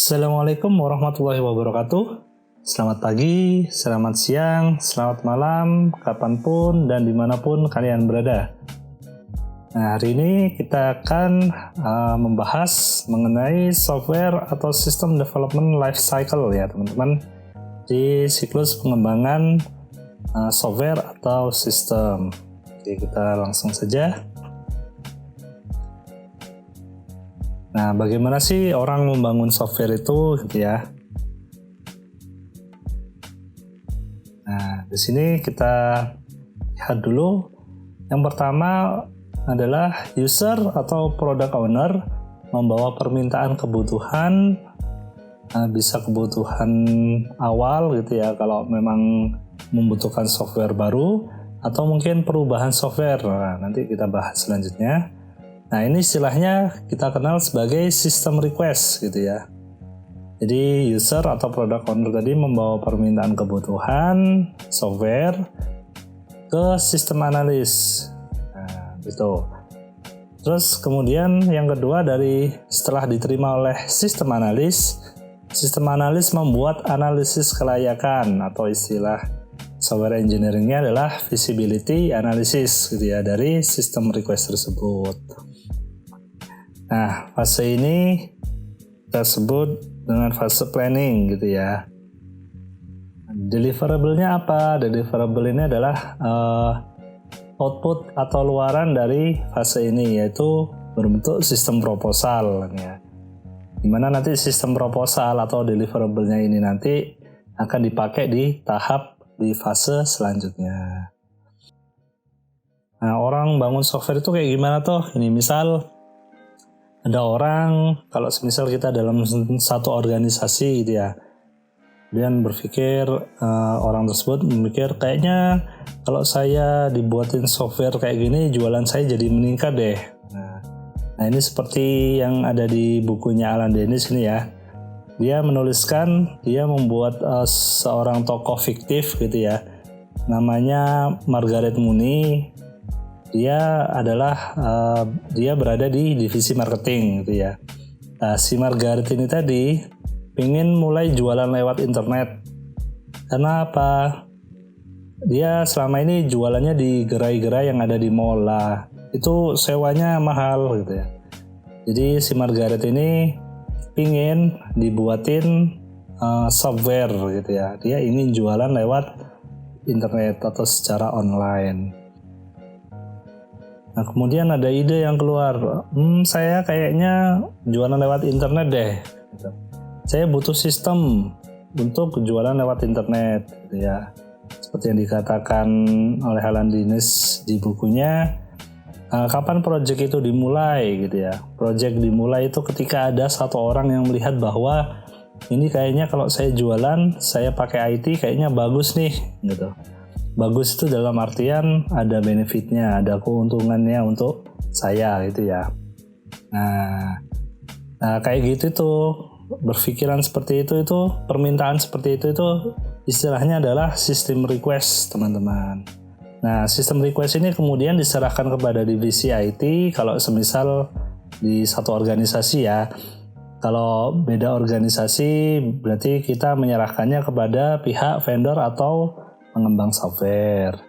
Assalamualaikum warahmatullahi wabarakatuh. Selamat pagi, selamat siang, selamat malam, kapanpun dan dimanapun kalian berada. Nah, hari ini kita akan membahas mengenai software atau system development life cycle ya teman-teman, di siklus pengembangan software atau sistem. Jadi kita langsung saja. Nah, bagaimana sih orang membangun software itu gitu ya? Nah, di sini kita lihat dulu. Yang pertama adalah user atau product owner membawa permintaan kebutuhan, bisa kebutuhan awal gitu ya kalau memang membutuhkan software baru, atau mungkin perubahan software. Nah, nanti kita bahas selanjutnya. Nah, ini istilahnya kita kenal sebagai system request gitu ya. Jadi user atau product owner tadi membawa permintaan kebutuhan software ke sistem analis. Nah, gitu. Terus kemudian yang kedua setelah diterima oleh sistem analis membuat analisis kelayakan, atau istilah software engineering-nya adalah feasibility analysis gitu ya dari sistem request tersebut. Nah, fase ini kita sebut dengan fase planning gitu ya. Deliverable-nya apa? Deliverable ini adalah output atau luaran dari fase ini, yaitu berbentuk sistem proposal ya. Dimana nanti sistem proposal atau deliverable-nya ini nanti akan dipakai di fase selanjutnya. Nah, orang bangun software itu kayak gimana tuh? Ini misal ada orang, kalau semisal kita dalam satu organisasi gitu ya, dan berpikir orang tersebut memikir kayaknya kalau saya dibuatin software kayak gini jualan saya jadi meningkat deh. Nah ini seperti yang ada di bukunya Alan Dennis ini ya. Dia menuliskan, dia membuat seorang tokoh fiktif gitu ya, namanya Margaret Mooney. Dia berada di divisi marketing gitu ya. Nah, si Margaret ini tadi pengen mulai jualan lewat internet. Karena apa? Dia selama ini jualannya di gerai-gerai yang ada di mall lah. Itu sewanya mahal gitu ya. Jadi si Margaret ini pengen dibuatin software gitu ya. Dia ingin jualan lewat internet atau secara online. Nah, kemudian ada ide yang keluar, saya kayaknya jualan lewat internet deh. Saya butuh sistem untuk jualan lewat internet, gitu ya. Seperti yang dikatakan oleh Alan Dennis di bukunya, kapan proyek itu dimulai, gitu ya. Proyek dimulai itu ketika ada satu orang yang melihat bahwa ini kayaknya kalau saya jualan, saya pakai IT kayaknya bagus nih, gitu. Bagus itu dalam artian ada benefitnya, ada keuntungannya untuk saya gitu ya. Nah kayak gitu tuh, berpikiran seperti itu permintaan seperti itu istilahnya adalah system request teman-teman. Nah system request ini kemudian diserahkan kepada divisi IT kalau semisal di satu organisasi ya. Kalau beda organisasi berarti kita menyerahkannya kepada pihak vendor atau pengembang software.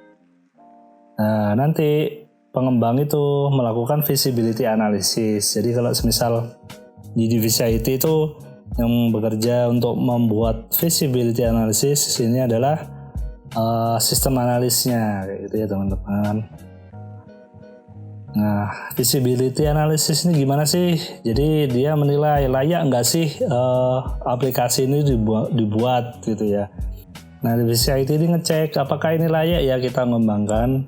Nah, nanti pengembang itu melakukan feasibility analysis. Jadi kalau semisal di divisi IT itu yang bekerja untuk membuat feasibility analysis, ini adalah sistem analisnya kayak gitu ya teman-teman. Nah, feasibility analysis ini gimana sih? Jadi dia menilai layak nggak sih aplikasi ini dibuat gitu ya. Nah, divisi IT ini ngecek apakah ini layak ya kita mengembangkan.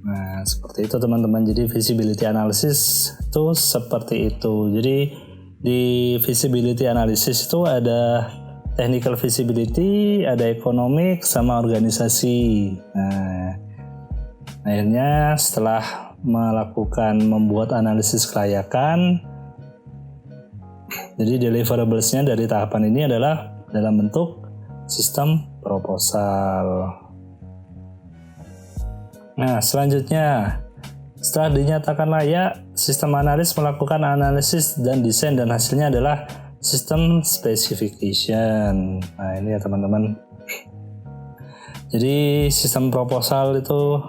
Nah, seperti itu teman-teman. Jadi feasibility analysis itu seperti itu. Jadi di feasibility analysis itu ada technical feasibility, ada economic, sama organisasi. Nah, akhirnya setelah membuat analisis kelayakan, jadi deliverables-nya dari tahapan ini adalah dalam bentuk sistem proposal. Nah, selanjutnya setelah dinyatakan layak, sistem analis melakukan analisis dan desain, dan hasilnya adalah System specification. Nah ini ya teman-teman. Jadi sistem proposal itu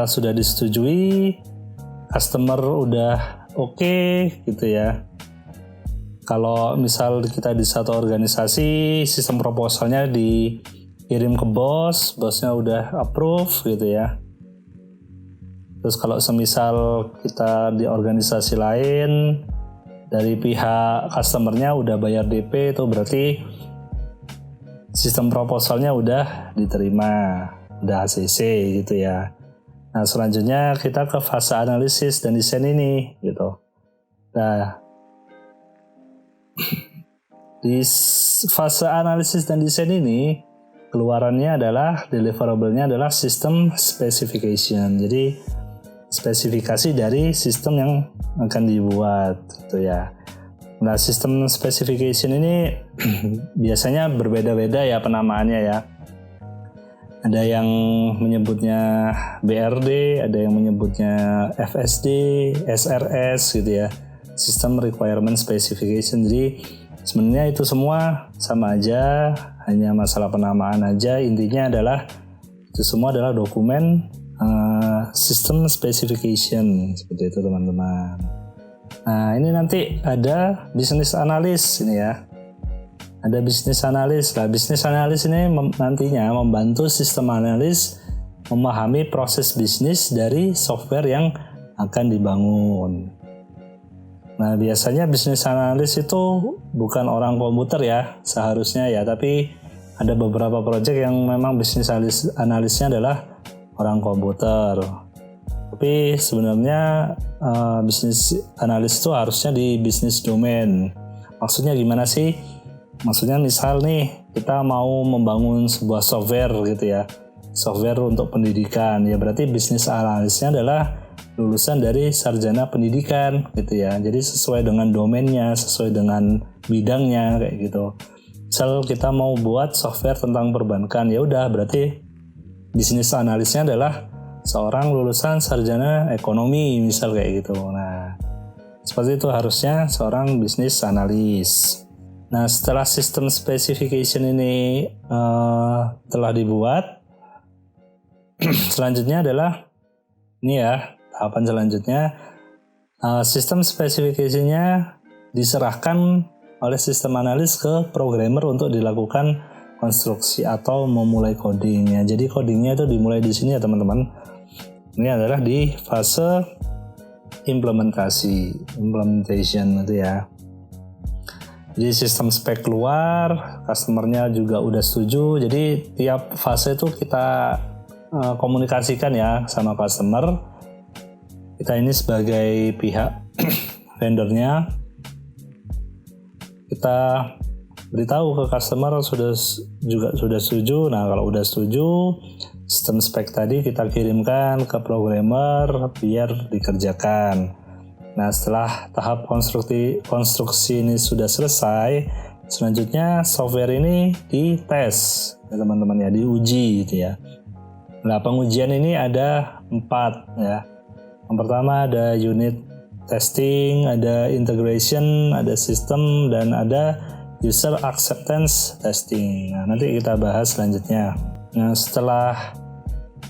sudah disetujui, customer udah oke gitu ya. Kalau misal kita di satu organisasi, sistem proposalnya dikirim ke bosnya udah approve gitu ya. Terus kalau semisal kita di organisasi lain, dari pihak customernya udah bayar DP, itu berarti sistem proposalnya udah diterima, udah ACC gitu ya. Nah selanjutnya kita ke fase analisis dan desain ini gitu. Nah di fase analisis dan desain ini keluarannya adalah deliverable-nya adalah system specification. Jadi spesifikasi dari sistem yang akan dibuat gitu ya. Nah, sistem specification ini biasanya berbeda-beda ya penamaannya ya. Ada yang menyebutnya BRD, ada yang menyebutnya FSD, SRS gitu ya. System Requirement Specification. Jadi sebenarnya itu semua sama aja, hanya masalah penamaan aja. Intinya adalah itu semua adalah dokumen system specification seperti itu teman-teman. Nah ini nanti ada business analyst ini ya. Ada business analyst. Nah business analyst ini nantinya membantu sistem analis memahami proses bisnis dari software yang akan dibangun. Nah biasanya business analyst itu bukan orang komputer ya seharusnya ya, tapi ada beberapa project yang memang business analysnya adalah orang komputer. Tapi sebenarnya business analyst itu harusnya di business domain. Maksudnya gimana sih? Maksudnya misal nih kita mau membangun sebuah software gitu ya, software untuk pendidikan ya, berarti business analysnya adalah lulusan dari sarjana pendidikan gitu ya. Jadi sesuai dengan domainnya, sesuai dengan bidangnya kayak gitu. Misal kita mau buat software tentang perbankan, ya udah berarti bisnis analisnya adalah seorang lulusan sarjana ekonomi misal kayak gitu. Nah, seperti itu harusnya seorang bisnis analis. Nah, setelah sistem specification ini telah dibuat, selanjutnya adalah ini ya, tahapan selanjutnya sistem specification-nya diserahkan oleh sistem analis ke programmer untuk dilakukan konstruksi atau memulai codingnya. Jadi codingnya itu dimulai di sini ya teman-teman. Ini adalah di fase implementation itu ya. Jadi sistem spek keluar, customernya juga udah setuju. Jadi tiap fase itu kita komunikasikan ya sama customer. Kita ini sebagai pihak vendornya, kita beritahu ke customer sudah setuju. Nah kalau udah setuju, sistem spek tadi kita kirimkan ke programmer biar dikerjakan. Nah setelah tahap konstruksi ini sudah selesai, selanjutnya software ini dites ya teman-teman ya, diuji gitu ya. Nah pengujian ini ada 4 ya. Yang pertama ada unit testing, ada integration, ada system, dan ada user acceptance testing. Nah, nanti kita bahas selanjutnya. Nah, setelah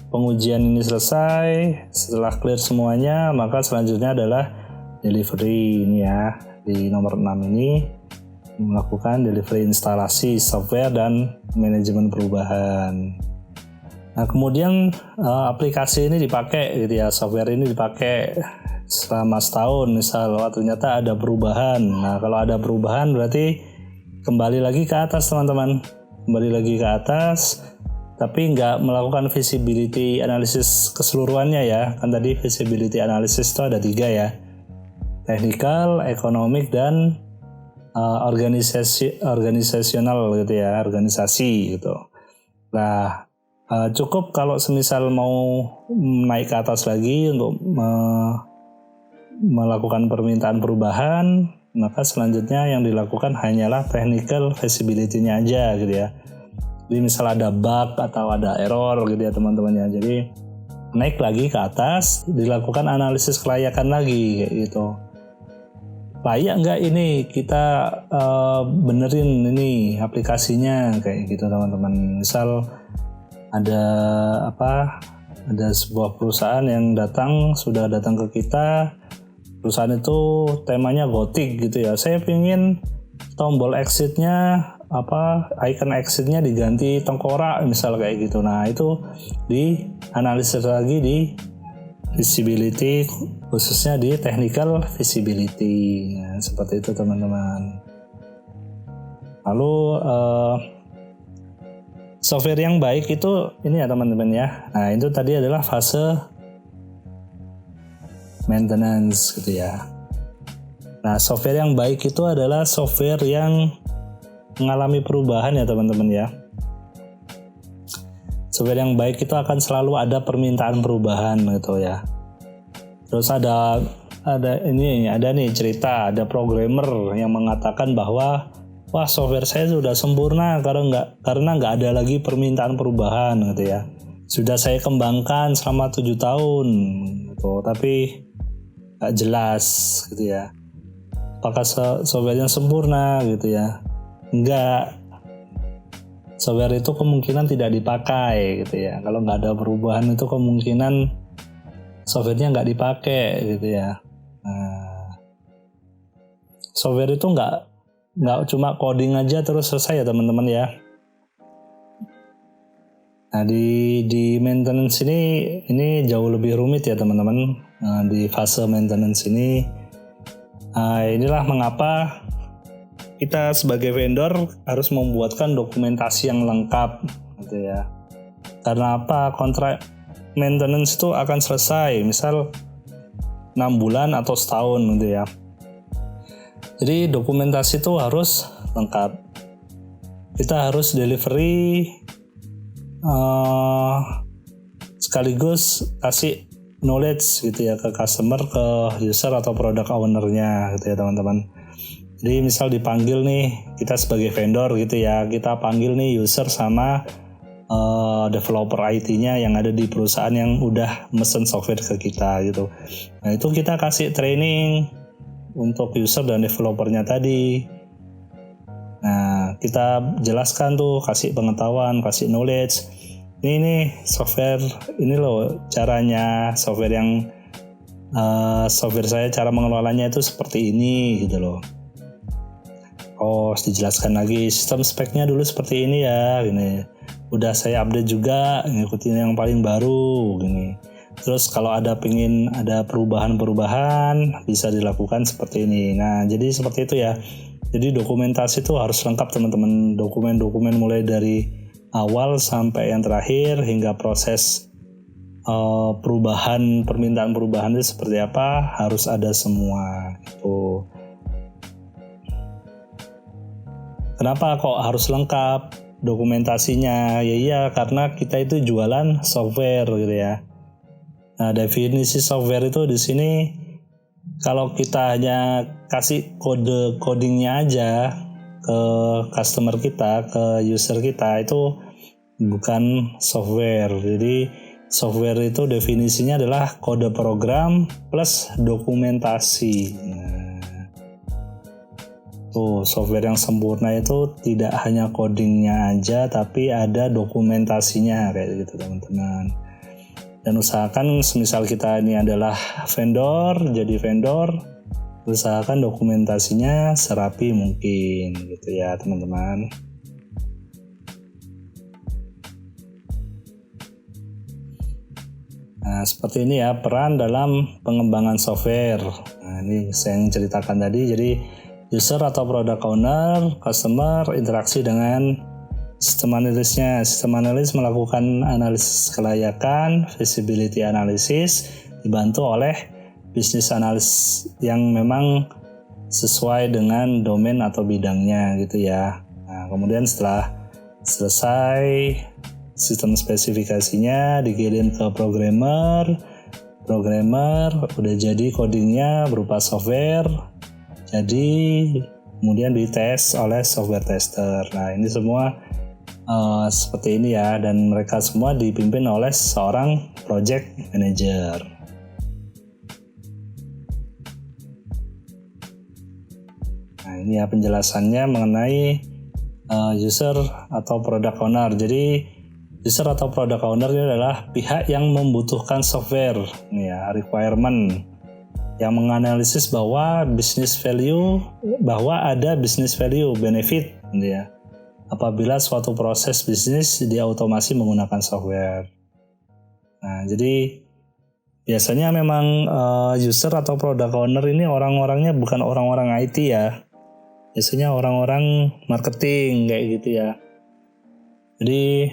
pengujian ini selesai, setelah clear semuanya, maka selanjutnya adalah delivery ini ya. Di nomor 6 ini melakukan delivery instalasi software dan manajemen perubahan. Nah, kemudian aplikasi ini dipakai gitu ya, software ini dipakai selama setahun misal. Ternyata ada perubahan. Nah, kalau ada perubahan berarti kembali lagi ke atas teman-teman, kembali lagi ke atas, tapi nggak melakukan visibility analysis keseluruhannya ya. Kan tadi visibility analysis itu ada 3 ya, technical, economic, dan organisasional gitu ya, organisasi gitu. Nah cukup kalau semisal mau naik ke atas lagi untuk melakukan permintaan perubahan, maka selanjutnya yang dilakukan hanyalah technical feasibility-nya aja gitu ya. Jadi misal ada bug atau ada error gitu ya teman-teman ya. Jadi naik lagi ke atas, dilakukan analisis kelayakan lagi kayak gitu. layak nggak ini kita benerin ini aplikasinya kayak gitu teman-teman. Misal ada sebuah perusahaan yang sudah datang ke kita. Perusahaan itu temanya gotik gitu ya. Saya pingin tombol exitnya icon exitnya diganti tengkorak misal kayak gitu. Nah itu dianalisis lagi di visibility, khususnya di technical visibility. Nah, seperti itu teman-teman. Lalu software yang baik itu ini ya teman-teman ya. Nah itu tadi adalah fase maintenance gitu ya. Nah software yang baik itu adalah software yang mengalami perubahan ya teman-teman ya. Software yang baik itu akan selalu ada permintaan perubahan gitu ya. Terus ada nih cerita, ada programmer yang mengatakan bahwa wah software saya sudah sempurna karena nggak ada lagi permintaan perubahan gitu ya. Sudah saya kembangkan selama 7 tahun gitu, tapi nggak jelas gitu ya. Apakah software yang sempurna gitu ya? Enggak. Software itu kemungkinan tidak dipakai gitu ya. Kalau nggak ada perubahan itu kemungkinan softwarenya nggak dipakai gitu ya. Nah, software itu nggak cuma coding aja terus selesai ya teman-teman ya. Nah di maintenance ini jauh lebih rumit ya teman-teman. Nah, di fase maintenance inilah mengapa kita sebagai vendor harus membuatkan dokumentasi yang lengkap gitu ya. Karena kontrak maintenance itu akan selesai misal 6 bulan atau setahun gitu ya. Jadi dokumentasi itu harus lengkap. Kita harus delivery sekaligus kasih knowledge gitu ya ke customer, ke user atau product owner-nya gitu ya teman-teman. Jadi misal dipanggil nih, kita sebagai vendor gitu ya, kita panggil nih user sama developer IT-nya yang ada di perusahaan yang udah mesen software ke kita gitu. Nah itu kita kasih training untuk user dan developernya tadi. Nah kita jelaskan tuh, kasih pengetahuan, kasih knowledge. Ini software, ini loh caranya software saya cara mengelolanya itu seperti ini gitu loh. Oh, dijelaskan lagi sistem speknya dulu seperti ini ya, gini. Udah saya update juga, ngikutin yang paling baru, gini. Terus kalau pingin ada perubahan-perubahan bisa dilakukan seperti ini. Nah, jadi seperti itu ya. Jadi dokumentasi itu harus lengkap teman-teman. Dokumen-dokumen mulai dari awal sampai yang terakhir hingga proses permintaan perubahan itu seperti apa harus ada semua gitu. Kenapa kok harus lengkap dokumentasinya? Ya iya karena kita itu jualan software gitu ya. Nah, definisi software itu di sini kalau kita hanya kasih codingnya aja ke customer kita, ke user kita itu bukan software. Jadi software itu definisinya adalah kode program plus dokumentasi. Software yang sempurna itu tidak hanya codingnya aja tapi ada dokumentasinya kayak gitu teman-teman. Dan usahakan semisal kita ini adalah vendor, jadi vendor, usahakan dokumentasinya serapi mungkin gitu ya teman-teman. Nah seperti ini ya peran dalam pengembangan software. Nah ini saya yang ceritakan tadi, jadi user atau product owner, customer, interaksi dengan sistem analisisnya. Sistem analis melakukan analisis kelayakan, visibility analysis, dibantu oleh business analyst yang memang sesuai dengan domain atau bidangnya gitu ya. Nah, kemudian setelah selesai sistem spesifikasinya dikirim ke programmer udah jadi codingnya berupa software. Jadi kemudian dites oleh software tester. Nah ini semua seperti ini ya, dan mereka semua dipimpin oleh seorang project manager. ini ya penjelasannya mengenai user atau product owner. Jadi user atau product owner ini adalah pihak yang membutuhkan software, ini ya, requirement, yang menganalisis bahwa ada business value, benefit, ini ya, apabila suatu proses bisnis diautomasi menggunakan software. Nah, jadi biasanya memang user atau product owner ini orang-orangnya bukan orang-orang IT ya. Biasanya orang-orang marketing kayak gitu ya. Jadi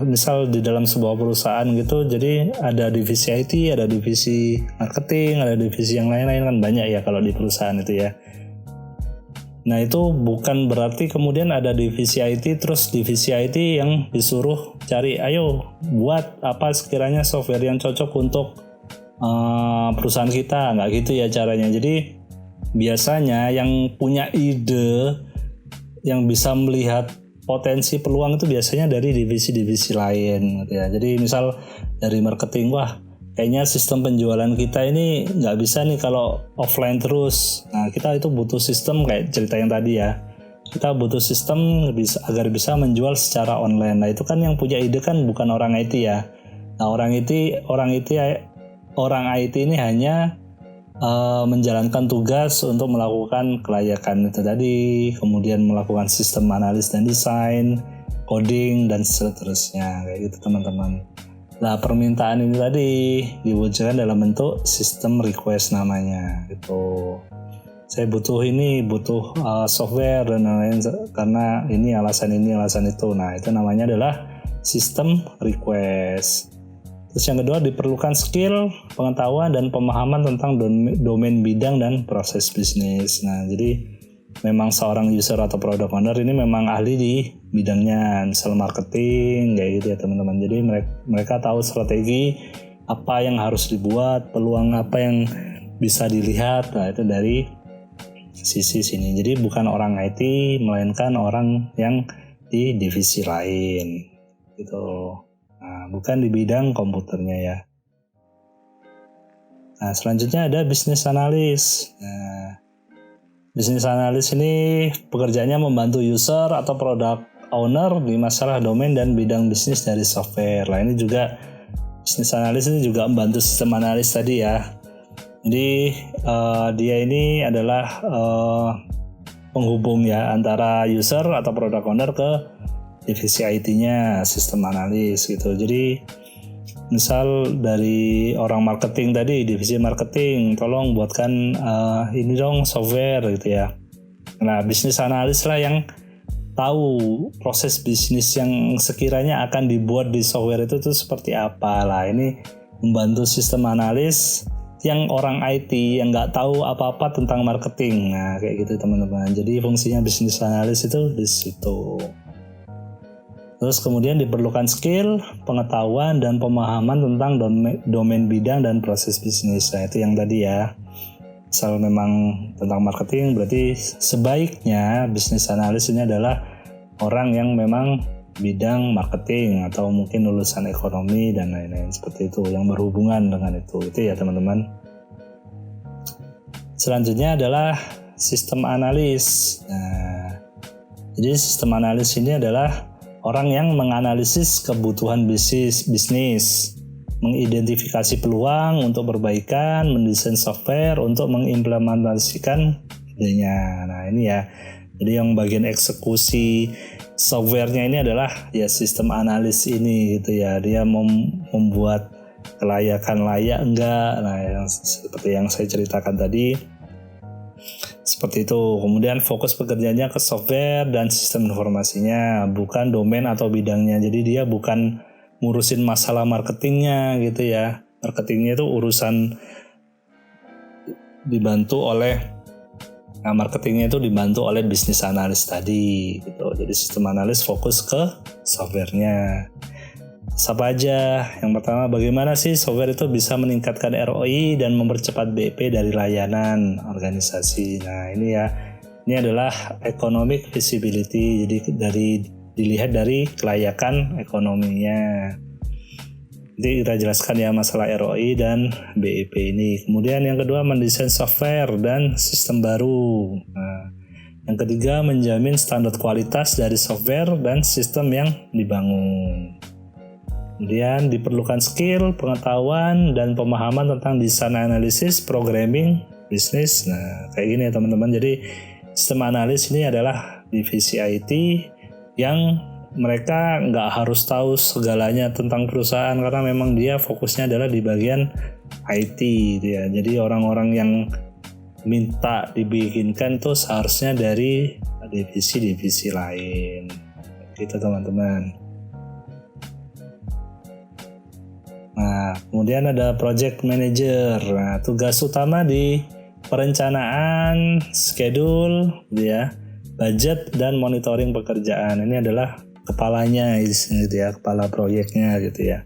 misal di dalam sebuah perusahaan gitu, jadi ada divisi IT, ada divisi marketing, ada divisi yang lain-lain, kan banyak ya kalau di perusahaan itu ya. Nah itu bukan berarti kemudian ada divisi IT terus divisi IT yang disuruh cari, ayo buat apa sekiranya software yang cocok untuk perusahaan kita, nggak gitu ya caranya. Jadi biasanya yang punya ide, yang bisa melihat potensi peluang itu biasanya dari divisi-divisi lain gitu ya. Jadi misal dari marketing, wah kayaknya sistem penjualan kita ini nggak bisa nih kalau offline terus. Nah kita itu butuh sistem kayak cerita yang tadi ya. Kita butuh sistem agar bisa menjual secara online. Nah itu kan yang punya ide kan bukan orang IT ya. Nah orang IT ini hanya menjalankan tugas untuk melakukan kelayakan itu tadi, kemudian melakukan sistem analis dan desain, coding dan seterusnya kayak gitu teman-teman. Nah permintaan ini tadi diwujudkan dalam bentuk sistem request namanya gitu. Saya butuh software dan lain-lain karena ini alasan itu. Nah itu namanya adalah sistem request. Terus yang kedua diperlukan skill, pengetahuan dan pemahaman tentang domain bidang dan proses bisnis. Nah jadi memang seorang user atau product owner ini memang ahli di bidangnya, misal marketing kayak gitu ya teman-teman. Jadi mereka tahu strategi apa yang harus dibuat, peluang apa yang bisa dilihat. Nah itu dari sisi sini. Jadi bukan orang IT melainkan orang yang di divisi lain gitu. Nah, bukan di bidang komputernya ya. Nah, selanjutnya ada business analyst. Nah, business analyst ini pekerjaannya membantu user atau product owner di masalah domain dan bidang bisnis dari software. Nah, ini juga business analyst ini juga membantu sistem analis tadi ya. Jadi dia ini adalah penghubung ya antara user atau product owner ke divisi IT-nya, sistem analis gitu. Jadi misal dari orang marketing tadi, divisi marketing, tolong buatkan ini dong software gitu ya. Nah, bisnis analis lah yang tahu proses bisnis yang sekiranya akan dibuat di software itu tuh seperti apa lah. Ini membantu sistem analis yang orang IT yang nggak tahu apa-apa tentang marketing. Nah, kayak gitu teman-teman. Jadi fungsinya bisnis analis itu di situ. Terus kemudian diperlukan skill, pengetahuan, dan pemahaman tentang domain bidang dan proses bisnis. Nah itu yang tadi ya. Misal memang tentang marketing, berarti sebaiknya bisnis analis ini adalah orang yang memang bidang marketing atau mungkin lulusan ekonomi dan lain-lain seperti itu, yang berhubungan dengan itu ya teman-teman. Selanjutnya adalah sistem analis. Nah, jadi sistem analis ini adalah orang yang menganalisis kebutuhan bisnis, mengidentifikasi peluang untuk perbaikan, mendesain software untuk mengimplementasikan idenya. Nah ini ya, jadi yang bagian eksekusi softwarenya ini adalah ya sistem analis ini gitu ya. Dia membuat kelayakan layak enggak, nah yang seperti yang saya ceritakan tadi. Seperti itu. Kemudian fokus pekerjaannya ke software dan sistem informasinya, bukan domain atau bidangnya. Jadi dia bukan ngurusin masalah marketingnya gitu ya. Marketingnya itu urusan marketingnya itu dibantu oleh bisnis analis tadi gitu. Jadi sistem analis fokus ke softwarenya. Apa aja? Yang pertama, bagaimana sih software itu bisa meningkatkan ROI dan mempercepat BIP dari layanan organisasi. Nah ini ya, ini adalah economic visibility. Jadi dilihat dari kelayakan ekonominya. Jadi kita jelaskan ya masalah ROI dan BIP ini. Kemudian yang kedua, mendesain software dan sistem baru. Nah, yang ketiga, menjamin standar kualitas dari software dan sistem yang dibangun. Kemudian diperlukan skill, pengetahuan, dan pemahaman tentang desain analisis, programming, bisnis. Nah, kayak gini ya teman-teman. Jadi sistem analis ini adalah divisi IT yang mereka nggak harus tahu segalanya tentang perusahaan karena memang dia fokusnya adalah di bagian IT gitu ya. Jadi orang-orang yang minta dibikinkan tuh seharusnya dari divisi-divisi lain gitu teman-teman. Nah, kemudian ada project manager. Nah, tugas utama di perencanaan, schedule gitu ya, budget dan monitoring pekerjaan. Ini adalah kepalanya gitu ya, kepala proyeknya gitu ya.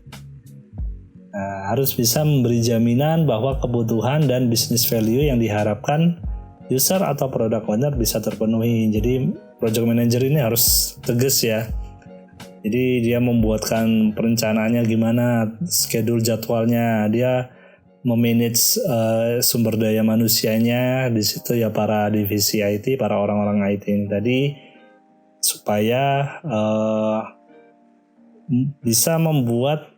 Nah, harus bisa memberi jaminan bahwa kebutuhan dan business value yang diharapkan user atau product owner bisa terpenuhi. Jadi project manager ini harus tegas ya. Jadi dia membuatkan perencanaannya gimana, schedule jadwalnya, dia memanage sumber daya manusianya di situ ya, para divisi IT, para orang-orang IT ini tadi, supaya bisa membuat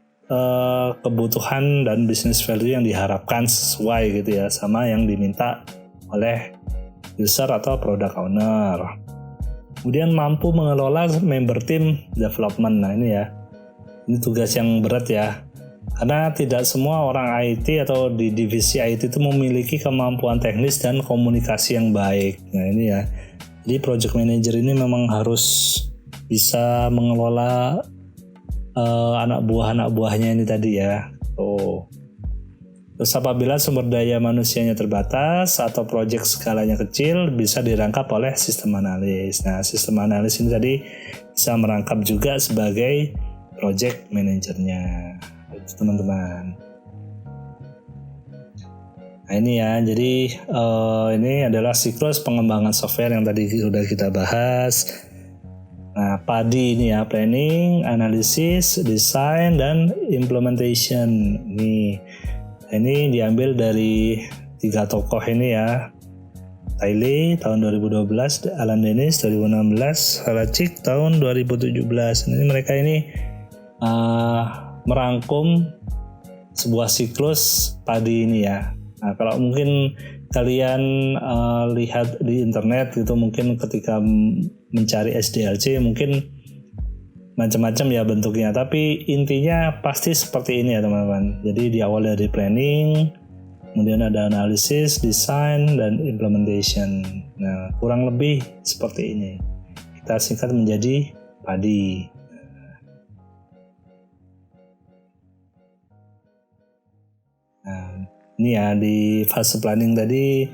kebutuhan dan business value yang diharapkan sesuai gitu ya sama yang diminta oleh user atau product owner. Kemudian mampu mengelola member team development. Nah ini ya, ini tugas yang berat ya, karena tidak semua orang IT atau di divisi IT itu memiliki kemampuan teknis dan komunikasi yang baik. Nah ini ya, jadi project manager ini memang harus bisa mengelola anak buahnya ini tadi ya. Terus apabila sumber daya manusianya terbatas atau proyek skalanya kecil, bisa dirangkap oleh sistem analis. Nah, sistem analis ini tadi bisa merangkap juga sebagai project manajernya, itu teman-teman. Nah ini ya, jadi ini adalah siklus pengembangan software yang tadi sudah kita bahas. Nah, PADI ini ya, planning, analysis, design, dan implementation. Ini diambil dari 3 tokoh ini ya. Tyler tahun 2012, Alan Dennis 2016, Halacik tahun 2017. Ini mereka ini merangkum sebuah siklus PADI ini ya. Nah, kalau mungkin kalian lihat di internet gitu, mungkin ketika mencari SDLC mungkin macam-macam ya bentuknya, tapi intinya pasti seperti ini ya teman-teman. Jadi di awal dari planning, kemudian ada analisis, design, dan implementation. Nah, kurang lebih seperti ini. Kita singkat menjadi PADI. Nah, ini ya di fase planning tadi,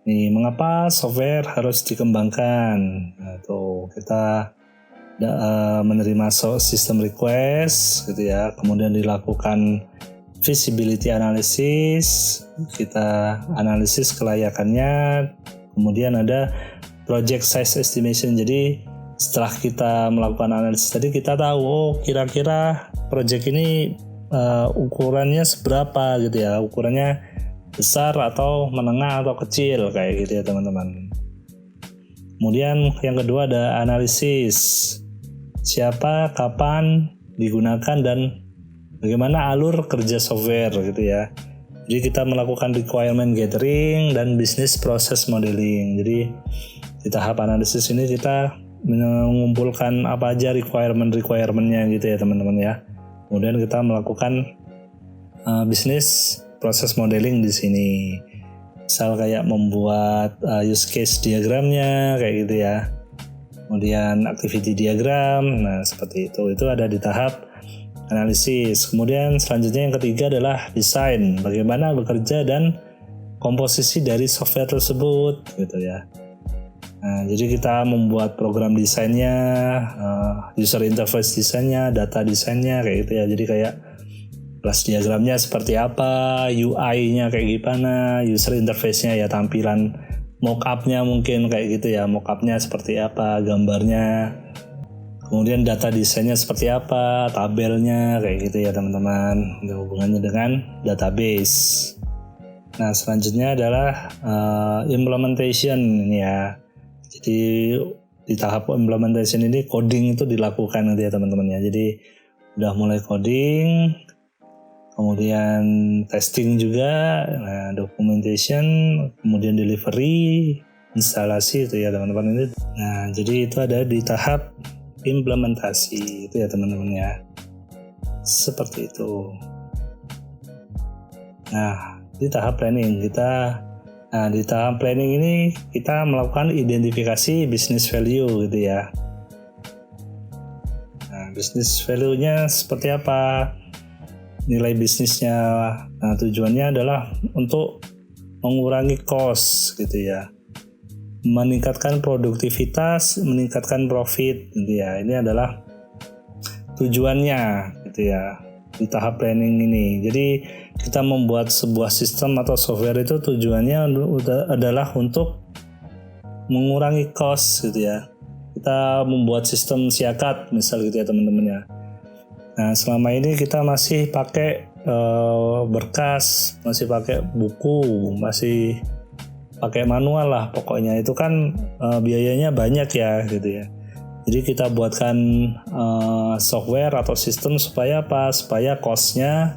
nih mengapa software harus dikembangkan. Nah, tuh kita menerima sistem request gitu ya, kemudian dilakukan feasibility analysis, kita analisis kelayakannya, kemudian ada project size estimation. Jadi setelah kita melakukan analisis tadi, kita tahu kira-kira project ini ukurannya seberapa gitu ya, ukurannya besar atau menengah atau kecil kayak gitu ya teman-teman. Kemudian yang kedua ada analisis, siapa, kapan digunakan, dan bagaimana alur kerja software gitu ya. Jadi kita melakukan requirement gathering dan business process modeling. Jadi di tahap analisis ini kita mengumpulkan apa aja requirement-nya gitu ya teman-teman ya. Kemudian kita melakukan business process modeling di sini. Misal kayak membuat use case diagramnya kayak gitu ya. Kemudian activity diagram, nah seperti itu ada di tahap analisis. Kemudian selanjutnya yang ketiga adalah desain, bagaimana bekerja dan komposisi dari software tersebut gitu ya. Nah, jadi kita membuat program desainnya, user interface desainnya, data desainnya kayak gitu ya. Jadi kayak kelas diagramnya seperti apa, UI-nya kayak gimana, user interface-nya ya, tampilan mockup-nya mungkin kayak gitu ya, mockup-nya seperti apa, gambarnya. Kemudian data desainnya seperti apa, tabelnya kayak gitu ya teman-teman. Ada hubungannya dengan database. Nah selanjutnya adalah implementation ini ya. Jadi di tahap implementation ini coding itu dilakukan nanti ya teman-teman ya. Jadi udah mulai coding, kemudian testing juga, nah, documentation, kemudian delivery, instalasi itu ya teman-teman ini. Nah jadi itu ada di tahap implementasi itu ya teman-teman ya. Seperti itu. Nah di tahap planning di tahap planning ini kita melakukan identifikasi business value gitu ya. Nah, business value-nya seperti apa? Nilai bisnisnya. Nah, tujuannya adalah untuk mengurangi cost gitu ya. Meningkatkan produktivitas, meningkatkan profit gitu ya. Ini adalah tujuannya gitu ya. Di tahap planning ini. Jadi kita membuat sebuah sistem atau software itu tujuannya adalah untuk mengurangi cost gitu ya. Kita membuat sistem siakat misal gitu ya teman-teman ya. Nah selama ini kita masih pakai berkas, masih pakai buku, masih pakai manual lah pokoknya. Itu kan biayanya banyak ya gitu ya. Jadi kita buatkan software atau sistem supaya apa? Supaya cost-nya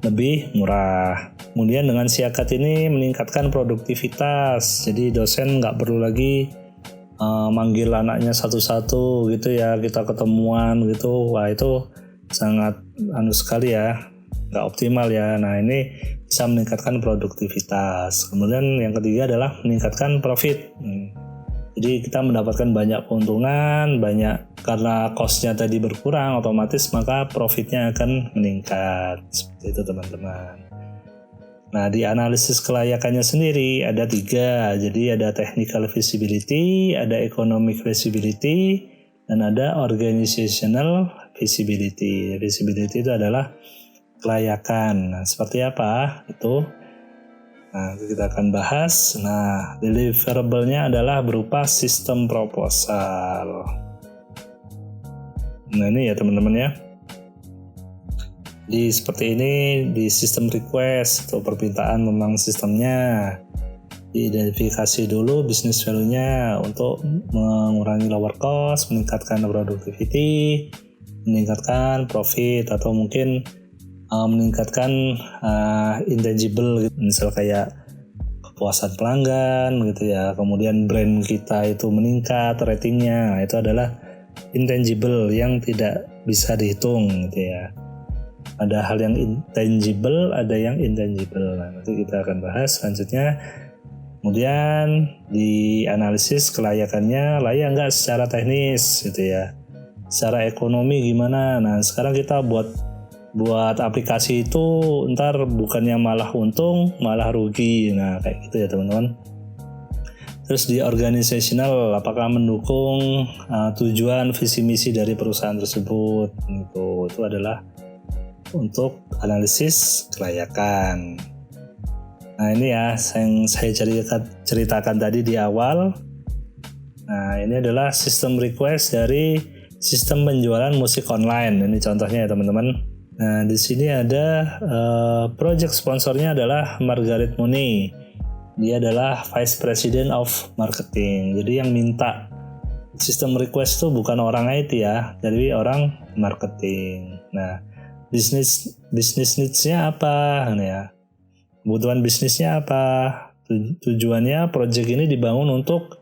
lebih murah. Kemudian dengan siakat ini meningkatkan produktivitas. Jadi dosen nggak perlu lagi manggil anaknya satu-satu gitu ya. Kita ketemuan gitu. Wah itu sangat sekali ya. Nggak optimal ya. Nah ini bisa meningkatkan produktivitas. Kemudian yang ketiga adalah meningkatkan profit. Jadi kita mendapatkan banyak keuntungan, karena cost-nya tadi berkurang otomatis maka profitnya akan meningkat. Seperti itu teman-teman. Nah di analisis kelayakannya sendiri ada 3. Jadi ada technical feasibility, ada economic feasibility, dan ada organizational feasibility. Feasibility itu adalah kelayakan. Nah seperti apa itu? Nah, kita akan bahas. Nah, deliverable-nya adalah berupa sistem proposal. Nah, ini ya teman-teman ya. Jadi seperti ini di sistem request atau permintaan tentang sistemnya. Diidentifikasi dulu business value-nya untuk mengurangi lower cost, meningkatkan productivity, meningkatkan profit atau mungkin meningkatkan intangible gitu. Misal kayak kepuasan pelanggan gitu ya, kemudian brand kita itu meningkat ratingnya, itu adalah intangible yang tidak bisa dihitung gitu ya. Ada hal yang intangible, ada yang intangible. Nah, nanti kita akan bahas selanjutnya. Kemudian di analisis kelayakannya layak nggak secara teknis gitu ya, secara ekonomi gimana. Nah sekarang kita buat aplikasi itu ntar bukannya malah untung malah rugi. Nah kayak gitu ya teman-teman. Terus di organizational apakah mendukung tujuan visi misi dari perusahaan tersebut. Itu adalah untuk analisis kelayakan. Nah ini ya yang saya ceritakan tadi di awal. Nah ini adalah sistem request dari sistem penjualan musik online. Ini contohnya ya teman-teman. Nah, di sini ada project sponsornya adalah Margaret Mooney. Dia adalah Vice President of Marketing. Jadi yang minta sistem request itu bukan orang IT ya, jadi orang marketing. Nah, business needs-nya apa? Nah, ya. Kebutuhan bisnisnya apa? Tujuannya project ini dibangun untuk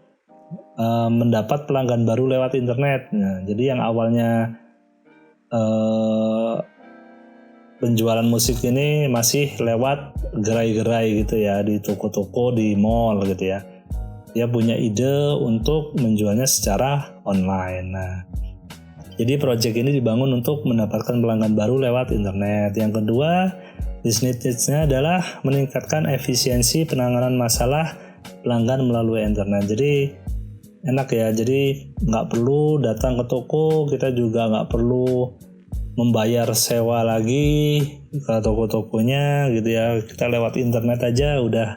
mendapat pelanggan baru lewat internet. Nah, jadi yang awalnya penjualan musik ini masih lewat gerai-gerai gitu ya, di toko-toko, di mall gitu ya. Dia punya ide untuk menjualnya secara online. Nah, jadi project ini dibangun untuk mendapatkan pelanggan baru lewat internet. Yang kedua, business needs-nya adalah meningkatkan efisiensi penanganan masalah pelanggan melalui internet. Jadi enak ya, jadi nggak perlu datang ke toko, kita juga nggak perlu membayar sewa lagi ke toko-tokonya gitu ya. Kita lewat internet aja udah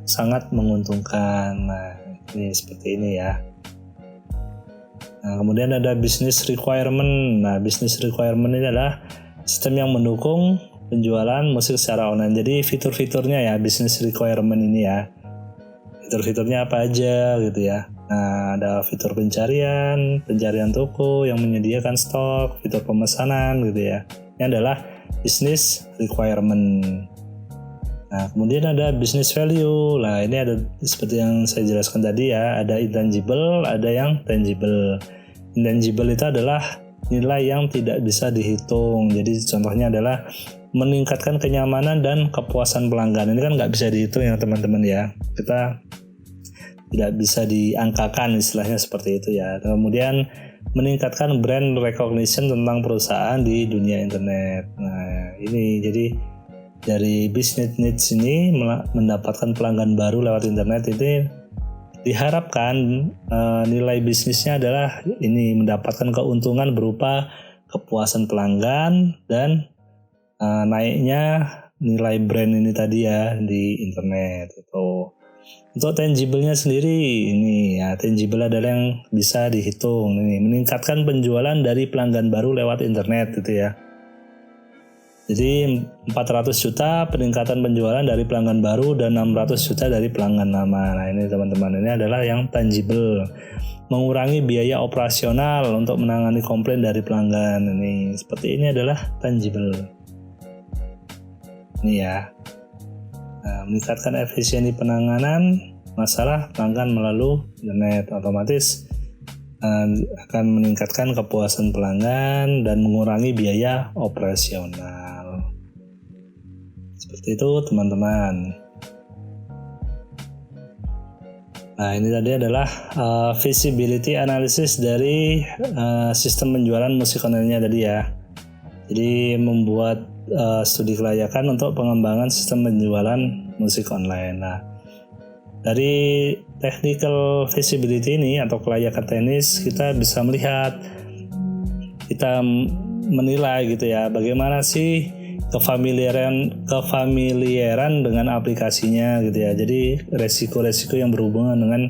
sangat menguntungkan. Nah ini seperti ini ya. Nah, kemudian ada business requirement. Nah, business requirement ini adalah sistem yang mendukung penjualan musik secara online. Jadi fitur-fiturnya ya, business requirement ini ya. Fitur-fiturnya apa aja gitu ya. Nah, ada fitur pencarian toko yang menyediakan stok, fitur pemesanan gitu ya. Ini adalah business requirement. Nah, kemudian ada business value. Nah, ini ada seperti yang saya jelaskan tadi ya, ada intangible, ada yang tangible. Intangible itu adalah nilai yang tidak bisa dihitung. Jadi contohnya adalah meningkatkan kenyamanan dan kepuasan pelanggan. Ini kan nggak bisa dihitung ya teman-teman ya. Kita tidak bisa diangkakan, istilahnya seperti itu ya. Kemudian meningkatkan brand recognition tentang perusahaan di dunia internet. Nah, ini jadi dari business needs ini mendapatkan pelanggan baru lewat internet ini diharapkan nilai bisnisnya adalah ini mendapatkan keuntungan berupa kepuasan pelanggan dan naiknya nilai brand ini tadi ya di internet itu. Untuk tangible-nya sendiri ini ya, tangible adalah yang bisa dihitung. Ini meningkatkan penjualan dari pelanggan baru lewat internet gitu ya. Jadi 400 juta peningkatan penjualan dari pelanggan baru dan 600 juta dari pelanggan lama. Nah, ini teman-teman, ini adalah yang tangible. Mengurangi biaya operasional untuk menangani komplain dari pelanggan. Ini seperti ini adalah tangible. Ini ya. Nah, meningkatkan efisiensi penanganan masalah pelanggan melalui internet, otomatis akan meningkatkan kepuasan pelanggan dan mengurangi biaya operasional. Seperti itu teman-teman. Nah, ini tadi adalah feasibility analysis dari sistem penjualan musik online-nya tadi ya. Jadi membuat studi kelayakan untuk pengembangan sistem penjualan musik online. Nah, dari technical feasibility ini atau kelayakan teknis kita bisa melihat, kita menilai gitu ya, bagaimana sih kefamiliaran dengan aplikasinya gitu ya. Jadi resiko-resiko yang berhubungan dengan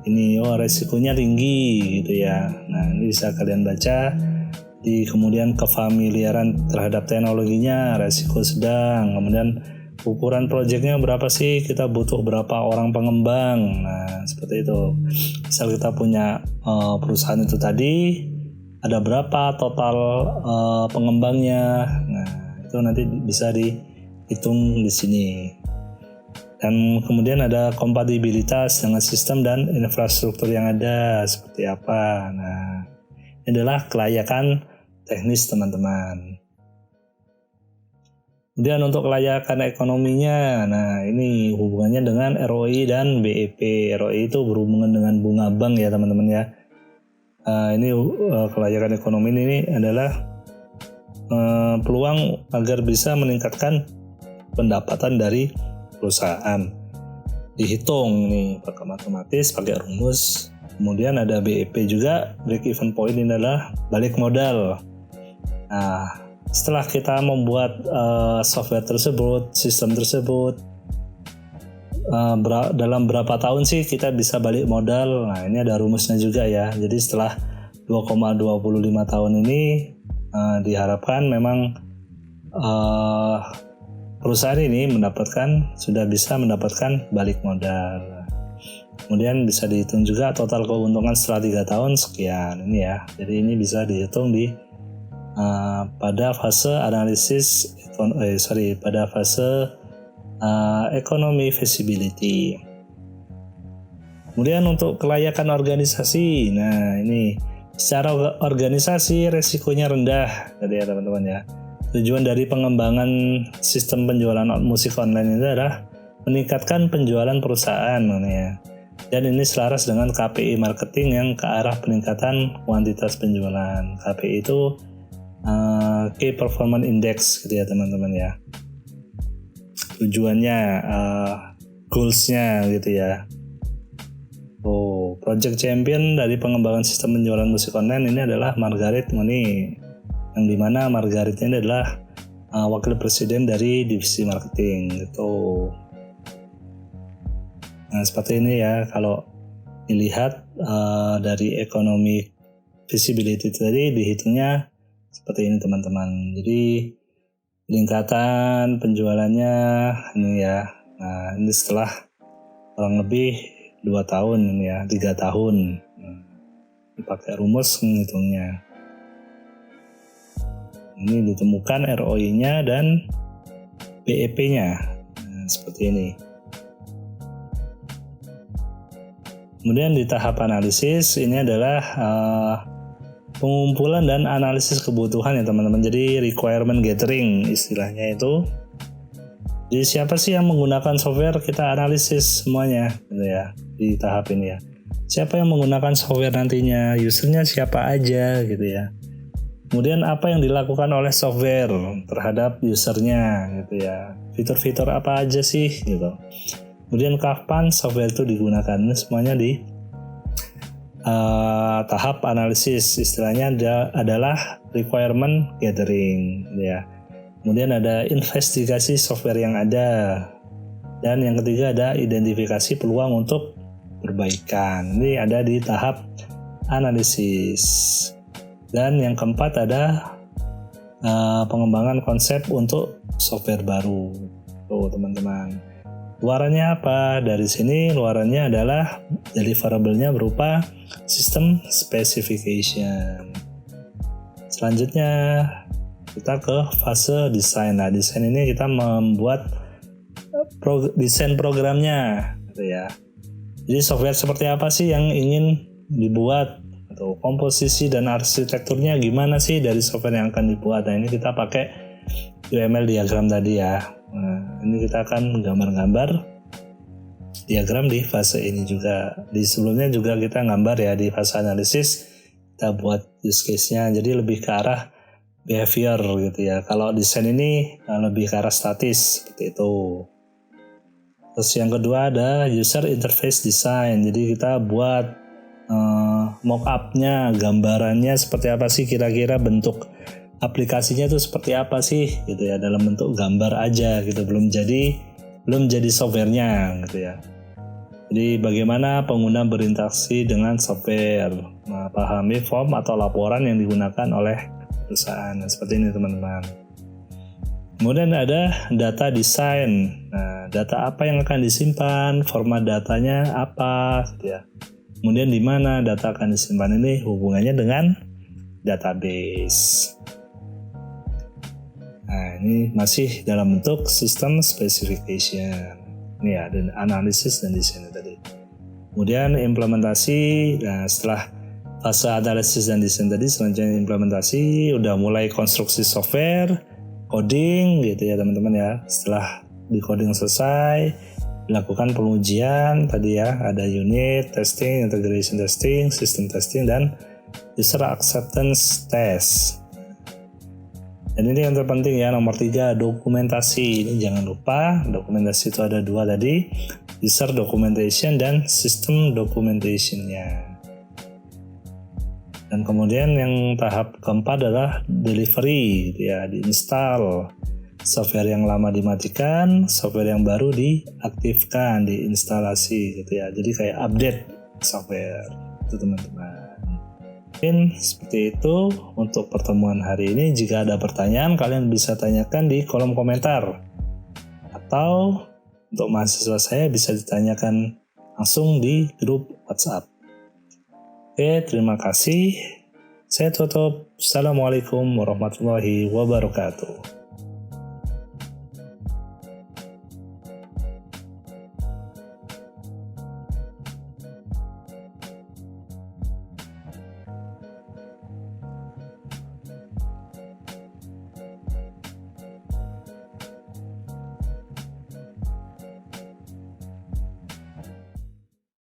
ini, resikonya tinggi gitu ya. Nah, ini bisa kalian baca di kemudian kefamiliaran terhadap teknologinya, resiko sedang, kemudian ukuran proyeknya berapa sih, kita butuh berapa orang pengembang. Nah, seperti itu. Misal kita punya perusahaan itu tadi, ada berapa total pengembangnya. Nah, itu nanti bisa dihitung di sini. Dan kemudian ada kompatibilitas dengan sistem dan infrastruktur yang ada seperti apa. Nah, ini adalah kelayakan teknis teman-teman. Kemudian untuk kelayakan ekonominya, nah ini hubungannya dengan ROI dan BEP. ROI itu berhubungan dengan bunga bank ya teman-teman ya. Ini kelayakan ekonomi ini adalah peluang agar bisa meningkatkan pendapatan dari perusahaan. Dihitung nih pakai matematis, pakai rumus. Kemudian ada BEP juga, break even point ini adalah balik modal. Nah, setelah kita membuat software tersebut, sistem tersebut, dalam berapa tahun sih kita bisa balik modal. Nah, ini ada rumusnya juga ya. Jadi setelah 2,25 tahun ini diharapkan memang perusahaan ini sudah bisa mendapatkan balik modal. Kemudian bisa dihitung juga total keuntungan setelah 3 tahun sekian ini ya. Jadi ini bisa dihitung pada fase analisis pada fase economy feasibility. Kemudian untuk kelayakan organisasi, nah ini secara organisasi resikonya rendah tadi ya teman-teman ya. Tujuan dari pengembangan sistem penjualan musik online ini adalah meningkatkan penjualan perusahaan ya. Dan ini selaras dengan KPI marketing yang ke arah peningkatan kuantitas penjualan. KPI itu Key Performance Index gitu ya teman-teman ya. Tujuannya, goals-nya gitu ya. Project champion dari pengembangan sistem penjualan musik online ini adalah Margaret Money, yang dimana Margaret ini adalah wakil presiden dari divisi marketing gitu. Nah seperti ini ya kalau dilihat dari ekonomi visibility tadi dihitungnya seperti ini teman-teman. Jadi peningkatan penjualannya ini ya. Nah, ini setelah kurang lebih 2 tahun ini ya, 3 tahun. Nah, dipakai rumus menghitungnya. Ini ditemukan ROI-nya dan BEP-nya. Nah, seperti ini. Kemudian di tahap analisis ini adalah pengumpulan dan analisis kebutuhan ya teman-teman. Jadi requirement gathering istilahnya itu. Jadi siapa sih yang menggunakan software, kita analisis semuanya gitu ya di tahap ini ya. Siapa yang menggunakan software nantinya, usernya siapa aja gitu ya. Kemudian apa yang dilakukan oleh software terhadap usernya gitu ya. Fitur-fitur apa aja sih gitu. Kemudian kapan software itu digunakan, ini semuanya di tahap analisis, istilahnya adalah requirement gathering ya. Kemudian ada investigasi software yang ada, dan yang ketiga ada identifikasi peluang untuk perbaikan. Ini ada di tahap analisis. Dan yang keempat ada pengembangan konsep untuk software baru. Tuh teman-teman. Luarannya apa? Dari sini luarannya adalah deliverable-nya berupa system specification. Selanjutnya kita ke fase desain. Nah, desain ini kita membuat desain programnya gitu ya. Jadi software seperti apa sih yang ingin dibuat? Atau komposisi dan arsitekturnya gimana sih dari software yang akan dibuat? Nah, ini kita pakai UML diagram tadi ya. Nah, ini kita akan gambar-gambar diagram di fase ini juga. Di sebelumnya juga kita gambar ya di fase analisis, kita buat use case-nya. Jadi lebih ke arah behavior gitu ya. Kalau desain ini lebih ke arah statis seperti itu. Terus yang kedua ada user interface design. Jadi kita buat mock-up-nya, gambarannya seperti apa sih kira-kira bentuk aplikasinya itu seperti apa sih gitu ya, dalam bentuk gambar aja gitu, belum jadi softwarenya gitu ya. Jadi bagaimana pengguna berinteraksi dengan software, pahami form atau laporan yang digunakan oleh perusahaan. Nah, seperti ini teman-teman. Kemudian ada data design. Nah, data apa yang akan disimpan, format datanya apa gitu ya. Kemudian di mana data akan disimpan, ini hubungannya dengan database. Nah, ini masih dalam bentuk system specification. Ini ya, dan analisis dan desain tadi. Kemudian implementasi. Nah, setelah fase analisis dan desain tadi, selanjutnya implementasi, udah mulai konstruksi software, coding gitu ya teman-teman ya. Setelah di coding selesai, dilakukan pengujian tadi ya, ada unit testing, integration testing, system testing, dan user acceptance test. Dan ini yang terpenting ya, nomor 3, dokumentasi. Ini jangan lupa, dokumentasi itu ada 2 tadi, user documentation dan system documentation-nya. Dan kemudian yang tahap keempat adalah delivery gitu ya, diinstal. Software yang lama dimatikan, software yang baru diaktifkan, diinstalasi gitu ya. Jadi kayak update software itu teman-teman. Mungkin seperti itu untuk pertemuan hari ini. Jika ada pertanyaan, kalian bisa tanyakan di kolom komentar. Atau untuk mahasiswa saya bisa ditanyakan langsung di grup WhatsApp. Oke, terima kasih. Saya tutup. Assalamualaikum warahmatullahi wabarakatuh.